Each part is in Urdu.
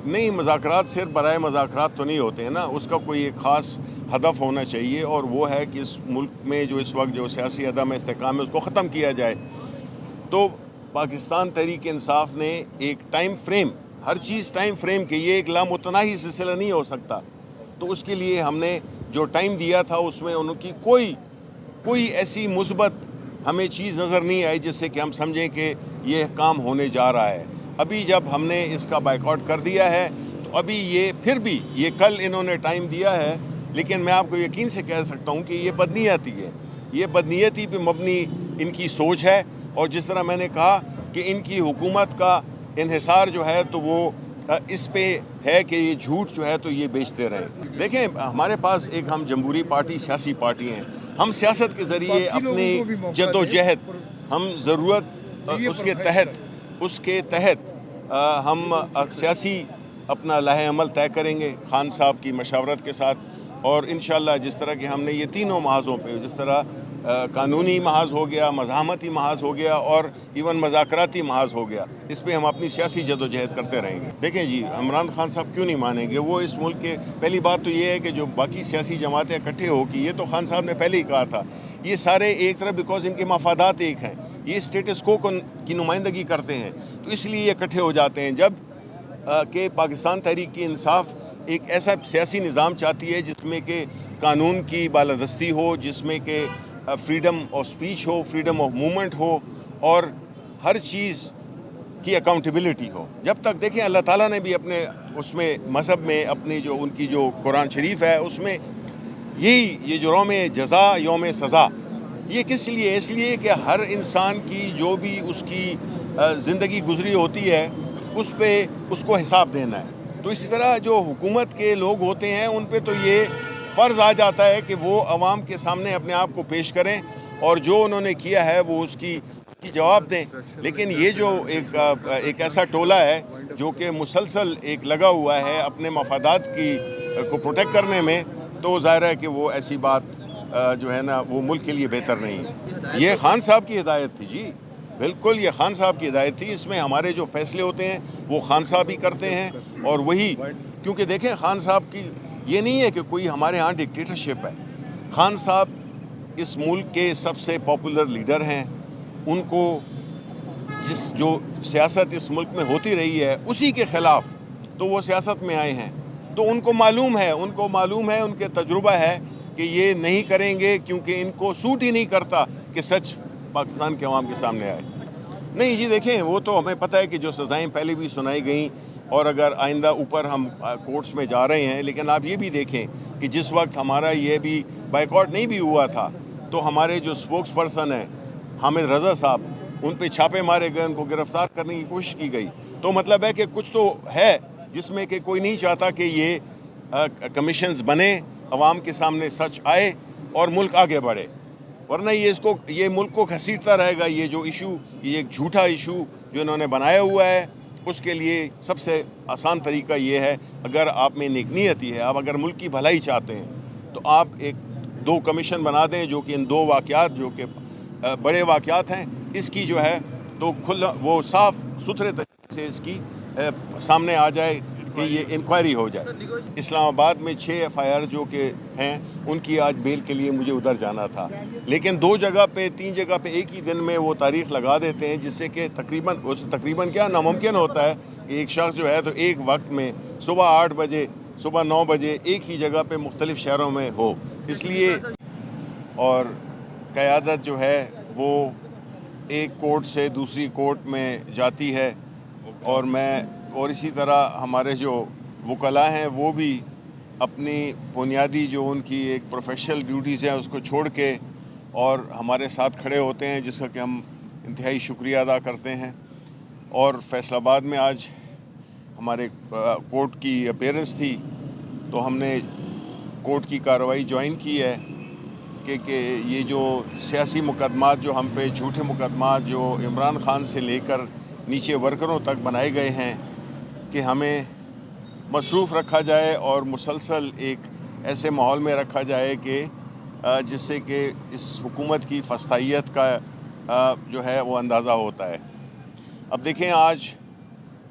نہیں، مذاکرات صرف برائے مذاکرات تو نہیں ہوتے ہیں نا، اس کا کوئی ایک خاص ہدف ہونا چاہیے، اور وہ ہے کہ اس ملک میں جو اس وقت جو سیاسی عدم استحکام ہے اس کو ختم کیا جائے۔ تو پاکستان تحریک انصاف نے ایک ٹائم فریم، ہر چیز ٹائم فریم کے، یہ ایک لامتناہی سلسلہ نہیں ہو سکتا، تو اس کے لیے ہم نے جو ٹائم دیا تھا اس میں ان کی کوئی ایسی مثبت ہمیں چیز نظر نہیں آئی جس سے کہ ہم سمجھیں کہ یہ کام ہونے جا رہا ہے۔ ابھی جب ہم نے اس کا بائیکاٹ کر دیا ہے تو ابھی یہ پھر بھی یہ کل انہوں نے ٹائم دیا ہے، لیکن میں آپ کو یقین سے کہہ سکتا ہوں کہ یہ بدنیتی ہے، یہ بدنیتی پہ مبنی ان کی سوچ ہے، اور جس طرح میں نے کہا کہ ان کی حکومت کا انحصار جو ہے تو وہ اس پہ ہے کہ یہ جھوٹ جو ہے تو یہ بیچتے رہیں۔ دیکھیں، ہمارے پاس ایک ہم جمہوری پارٹی سیاسی پارٹی ہیں، ہم سیاست کے ذریعے اپنی جد و جہد، ہم ضرورت اس کے تحت ہم سیاسی اپنا لاہ عمل طے کریں گے خان صاحب کی مشاورت کے ساتھ، اور انشاءاللہ جس طرح کہ ہم نے یہ تینوں محاذوں پہ، جس طرح قانونی محاذ ہو گیا، مزاحمتی محاذ ہو گیا اور ایون مذاکراتی محاذ ہو گیا، اس پہ ہم اپنی سیاسی جد و جہد کرتے رہیں گے۔ دیکھیں جی، عمران خان صاحب کیوں نہیں مانیں گے؟ وہ اس ملک کے، پہلی بات تو یہ ہے کہ جو باقی سیاسی جماعتیں اکٹھے ہو کی، یہ تو خان صاحب نے پہلے ہی کہا تھا، یہ سارے ایک طرف بیکاز ان کے مفادات ایک ہیں، یہ اسٹیٹس کو کی نمائندگی کرتے ہیں، تو اس لیے یہ اکٹھے ہو جاتے ہیں۔ جب کہ پاکستان تحریک انصاف ایک ایسا سیاسی نظام چاہتی ہے جس میں کہ قانون کی بالادستی ہو، جس میں کہ فریڈم آف سپیچ ہو، فریڈم آف موومنٹ ہو، اور ہر چیز کی اکاؤنٹیبلٹی ہو۔ جب تک دیکھیں اللہ تعالیٰ نے بھی اپنے اس میں مذہب میں اپنی جو ان کی جو قرآن شریف ہے اس میں یہ جو یوم جزا، یوم سزا، یہ کس لیے؟ اس لیے کہ ہر انسان کی جو بھی اس کی زندگی گزری ہوتی ہے اس کو حساب دینا ہے۔ تو اسی طرح جو حکومت کے لوگ ہوتے ہیں ان پہ تو یہ فرض آ جاتا ہے کہ وہ عوام کے سامنے اپنے آپ کو پیش کریں اور جو انہوں نے کیا ہے وہ اس کی جواب دیں۔ لیکن یہ جو ایک ایسا ٹولہ ہے جو کہ مسلسل ایک لگا ہوا ہے اپنے مفادات کو پروٹیکٹ کرنے میں، تو ظاہر ہے کہ وہ ایسی بات جو ہے نا وہ ملک کے لیے بہتر نہیں ہے۔ یہ خان صاحب کی ہدایت تھی جی، بالکل یہ خان صاحب کی ہدایت تھی۔ اس میں ہمارے جو فیصلے ہوتے ہیں وہ خان صاحب ہی کرتے ہیں، اور وہی، کیونکہ دیکھیں خان صاحب کی یہ نہیں ہے کہ کوئی ہمارے ہاں ڈکٹیٹرشپ ہے۔ خان صاحب اس ملک کے سب سے پاپولر لیڈر ہیں، ان کو جو سیاست اس ملک میں ہوتی رہی ہے اسی کے خلاف تو وہ سیاست میں آئے ہیں، تو ان کو معلوم ہے، ان کے تجربہ ہے کہ یہ نہیں کریں گے، کیونکہ ان کو سوٹ ہی نہیں کرتا کہ سچ پاکستان کے عوام کے سامنے آئے۔ نہیں جی، دیکھیں وہ تو ہمیں پتہ ہے کہ جو سزائیں پہلے بھی سنائی گئیں، اور اگر آئندہ اوپر ہم کورٹس میں جا رہے ہیں، لیکن آپ یہ بھی دیکھیں کہ جس وقت ہمارا یہ بھی بائیکاٹ نہیں بھی ہوا تھا تو ہمارے جو سپوکس پرسن ہیں حامد رضا صاحب، ان پہ چھاپے مارے گئے، ان کو گرفتار کرنے کی کوشش کی گئی، تو مطلب ہے کہ کچھ تو ہے جس میں کہ کوئی نہیں چاہتا کہ یہ کمیشنز بنے، عوام کے سامنے سچ آئے اور ملک آگے بڑھے، ورنہ یہ ملک کو گھسیٹتا رہے گا۔ یہ جو ایشو، یہ ایک جھوٹا ایشو جو انہوں نے بنایا ہوا ہے، اس کے لیے سب سے آسان طریقہ یہ ہے، اگر آپ میں نیک نیتی ہے، آپ اگر ملک کی بھلائی چاہتے ہیں تو آپ دو کمیشن بنا دیں جو کہ ان دو واقعات جو کہ بڑے واقعات ہیں، اس کی جو ہے تو وہ صاف ستھرے طریقے سے اس کی سامنے آ جائے کہ یہ انکوائری ہو جائے۔ اسلام آباد میں 6 FIR جو کہ ہیں، ان کی آج بیل کے لیے مجھے ادھر جانا تھا، لیکن 3 جگہ پہ ایک ہی دن میں وہ تاریخ لگا دیتے ہیں، جس سے کہ تقریباً کیا ناممکن ہوتا ہے کہ ایک شخص جو ہے تو ایک وقت میں صبح 8 بجے، صبح 9 بجے ایک ہی جگہ پہ مختلف شہروں میں ہو۔ اس لیے اور قیادت جو ہے وہ ایک کورٹ سے دوسری کورٹ میں جاتی ہے، اور اسی طرح ہمارے جو وکلاء ہیں وہ بھی اپنی بنیادی جو ان کی ایک پروفیشنل ڈیوٹیز ہیں اس کو چھوڑ کے اور ہمارے ساتھ کھڑے ہوتے ہیں، جس کا کہ ہم انتہائی شکریہ ادا کرتے ہیں۔ اور فیصل آباد میں آج ہمارے کورٹ کی اپیرنس تھی، تو ہم نے کورٹ کی کارروائی جوائن کی ہے کہ یہ جو سیاسی مقدمات جو ہم پہ، جھوٹے مقدمات جو عمران خان سے لے کر نیچے ورکروں تک بنائے گئے ہیں، کہ ہمیں مصروف رکھا جائے اور مسلسل ایک ایسے ماحول میں رکھا جائے کہ جس سے کہ اس حکومت کی فسطائیت کا جو ہے وہ اندازہ ہوتا ہے۔ اب دیکھیں آج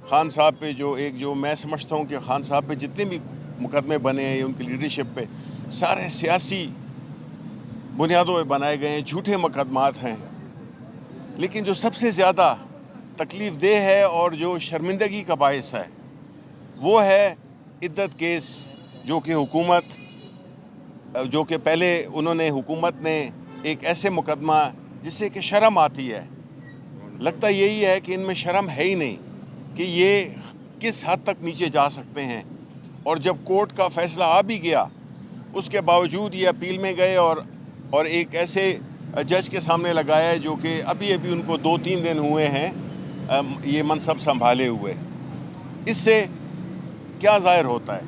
خان صاحب پہ جو میں سمجھتا ہوں کہ خان صاحب پہ جتنے بھی مقدمے بنے ہیں ان کی لیڈرشپ پہ سارے سیاسی بنیادوں پہ بنائے گئے ہیں، جھوٹے مقدمات ہیں. لیکن جو سب سے زیادہ تکلیف دہ ہے اور جو شرمندگی کا باعث ہے وہ ہے عدت کیس، جو کہ پہلے انہوں نے حکومت نے ایک ایسے مقدمہ جس سے کہ شرم آتی ہے. لگتا یہی ہے کہ ان میں شرم ہے ہی نہیں کہ یہ کس حد تک نیچے جا سکتے ہیں. اور جب کورٹ کا فیصلہ آ بھی گیا اس کے باوجود یہ اپیل میں گئے اور ایک ایسے جج کے سامنے لگایا ہے جو کہ ابھی ان کو 2-3 دن ہوئے ہیں یہ منصب سنبھالے ہوئے. اس سے کیا ظاہر ہوتا ہے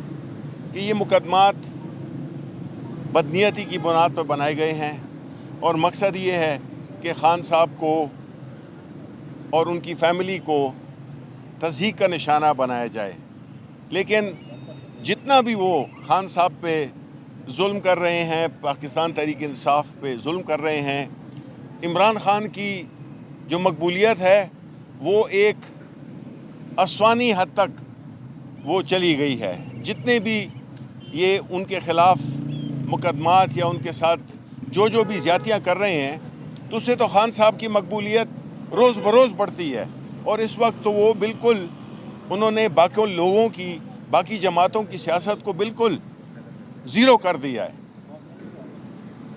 کہ یہ مقدمات بدنیتی کی بنیاد پر بنائے گئے ہیں اور مقصد یہ ہے کہ خان صاحب کو اور ان کی فیملی کو تضحیک کا نشانہ بنایا جائے. لیکن جتنا بھی وہ خان صاحب پہ ظلم کر رہے ہیں، پاکستان تحریک انصاف پہ ظلم کر رہے ہیں، عمران خان کی جو مقبولیت ہے وہ ایک اسوانی حد تک وہ چلی گئی ہے. جتنے بھی یہ ان کے خلاف مقدمات یا ان کے ساتھ جو بھی زیادتیاں کر رہے ہیں تو اس سے تو خان صاحب کی مقبولیت روز بروز بڑھتی ہے. اور اس وقت تو وہ بالکل انہوں نے باقی جماعتوں کی سیاست کو بالکل زیرو کر دیا ہے.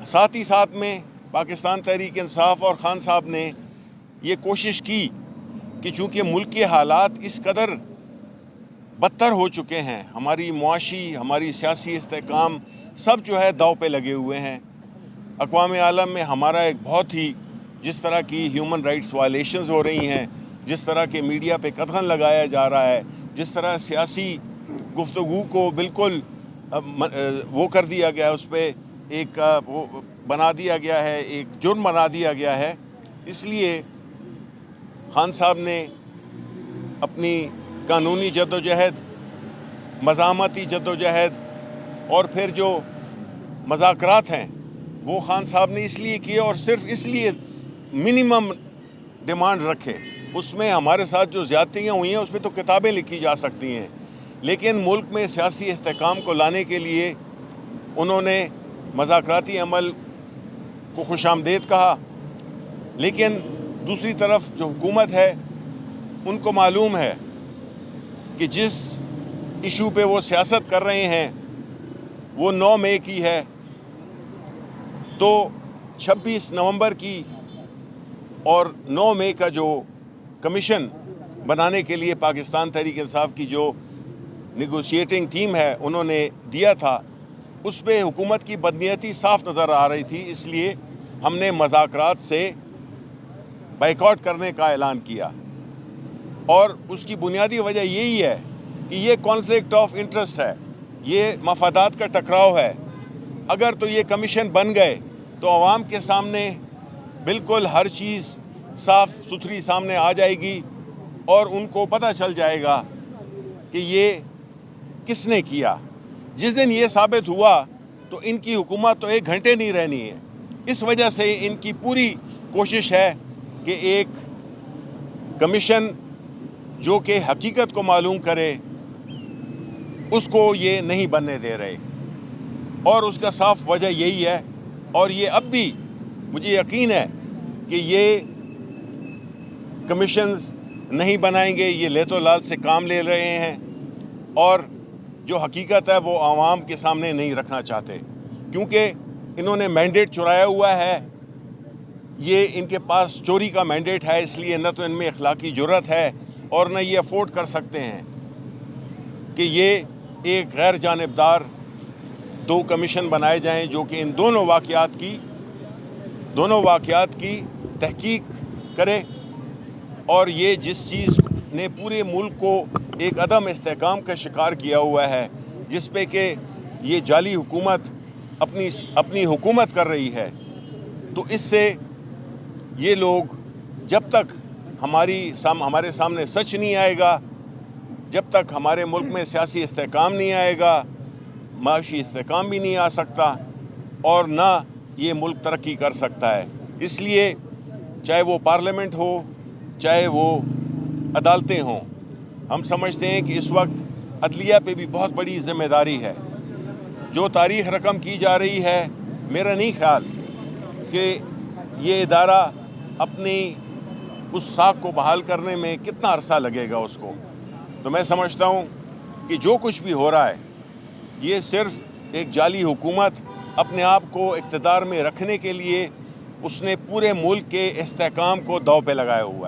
ساتھ ہی ساتھ میں پاکستان تحریک انصاف اور خان صاحب نے یہ کوشش کی کہ چونکہ ملک کے حالات اس قدر بدتر ہو چکے ہیں، ہماری معاشی، ہماری سیاسی استحکام سب جو ہے داؤ پہ لگے ہوئے ہیں. اقوام عالم میں ہمارا ایک بہت ہی جس طرح کی ہیومن رائٹس وائلیشنز ہو رہی ہیں، جس طرح کے میڈیا پہ قدغن لگایا جا رہا ہے، جس طرح سیاسی گفتگو کو بالکل وہ کر دیا گیا ہے، اس پہ ایک وہ بنا دیا گیا ہے، ایک جرم بنا دیا گیا ہے. اس لیے خان صاحب نے اپنی قانونی جدوجہد، مزاحمتی جدوجہد اور پھر جو مذاکرات ہیں وہ خان صاحب نے اس لیے کیے اور صرف اس لیے منیمم ڈیمانڈ رکھے. اس میں ہمارے ساتھ جو زیادتیاں ہوئی ہیں اس میں تو کتابیں لکھی جا سکتی ہیں، لیکن ملک میں سیاسی استحکام کو لانے کے لیے انہوں نے مذاکراتی عمل کو خوش آمدید کہا. لیکن دوسری طرف جو حکومت ہے ان کو معلوم ہے کہ جس ایشو پہ وہ سیاست کر رہے ہیں وہ 9 مئی کی ہے، تو 26 نومبر کی اور 9 مئی کا جو کمیشن بنانے کے لیے پاکستان تحریک انصاف کی جو نیگوشیٹنگ ٹیم ہے انہوں نے دیا تھا، اس پہ حکومت کی بدنیتی صاف نظر آ رہی تھی. اس لیے ہم نے مذاکرات سے بائیکاٹ کرنے کا اعلان کیا. اور اس کی بنیادی وجہ یہی ہے کہ یہ کانفلکٹ آف انٹرسٹ ہے، یہ مفادات کا ٹکراؤ ہے. اگر تو یہ کمیشن بن گئے تو عوام کے سامنے بالکل ہر چیز صاف ستھری سامنے آ جائے گی اور ان کو پتہ چل جائے گا کہ یہ کس نے کیا. جس دن یہ ثابت ہوا تو ان کی حکومت تو 1 گھنٹے نہیں رہنی ہے. اس وجہ سے ان کی پوری کوشش ہے کہ ایک کمیشن جو کہ حقیقت کو معلوم کرے اس کو یہ نہیں بننے دے رہے. اور اس کا صاف وجہ یہی ہے، اور یہ اب بھی مجھے یقین ہے کہ یہ کمیشنز نہیں بنائیں گے. یہ لیت و لال سے کام لے رہے ہیں اور جو حقیقت ہے وہ عوام کے سامنے نہیں رکھنا چاہتے، کیونکہ انہوں نے مینڈیٹ چرایا ہوا ہے. یہ ان کے پاس چوری کا مینڈیٹ ہے، اس لیے نہ تو ان میں اخلاقی جرت ہے اور نہ یہ افورڈ کر سکتے ہیں کہ یہ ایک غیر جانبدار 2 کمیشن بنائے جائیں جو کہ ان دونوں واقعات کی تحقیق کرے. اور یہ جس چیز نے پورے ملک کو ایک عدم استحکام کا شکار کیا ہوا ہے، جس پہ کہ یہ جعلی حکومت اپنی حکومت کر رہی ہے، تو اس سے یہ لوگ جب تک ہمارے سامنے سچ نہیں آئے گا، جب تک ہمارے ملک میں سیاسی استحکام نہیں آئے گا، معاشی استحکام بھی نہیں آ سکتا اور نہ یہ ملک ترقی کر سکتا ہے. اس لیے چاہے وہ پارلیمنٹ ہو، چاہے وہ عدالتیں ہوں، ہم سمجھتے ہیں کہ اس وقت عدلیہ پہ بھی بہت بڑی ذمہ داری ہے. جو تاریخ رقم کی جا رہی ہے، میرا نہیں خیال کہ یہ ادارہ اپنی اس ساکھ کو بحال کرنے میں کتنا عرصہ لگے گا اس کو. تو میں سمجھتا ہوں کہ جو کچھ بھی ہو رہا ہے یہ صرف ایک جعلی حکومت اپنے آپ کو اقتدار میں رکھنے کے لیے اس نے پورے ملک کے استحکام کو داؤ پہ لگایا ہوا ہے.